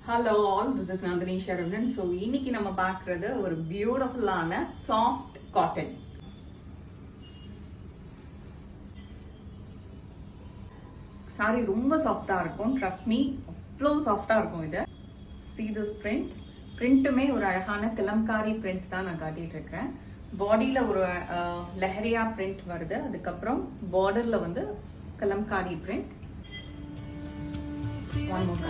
Hello all, this is Nandini Saravanan. So இன்னைக்கு நம்ம பார்க்குறது ஒரு பியூட்டிஃபுல்லான சாஃப்ட் காட்டன். சாரி ரொம்ப சாஃப்டாக இருக்கும், ட்ரஸ்ட் மீ, அவ்வளோ சாஃப்டாக இருக்கும். இது see this print. பிரிண்ட்டுமே ஒரு அழகான கலம்காரி பிரிண்ட் தான் நான் காட்டிட்டு இருக்கேன். பாடியில் ஒரு லெஹரியா பிரிண்ட் வருது, அதுக்கப்புறம் பார்டரில் வந்து கலம்காரி பிரிண்ட். One more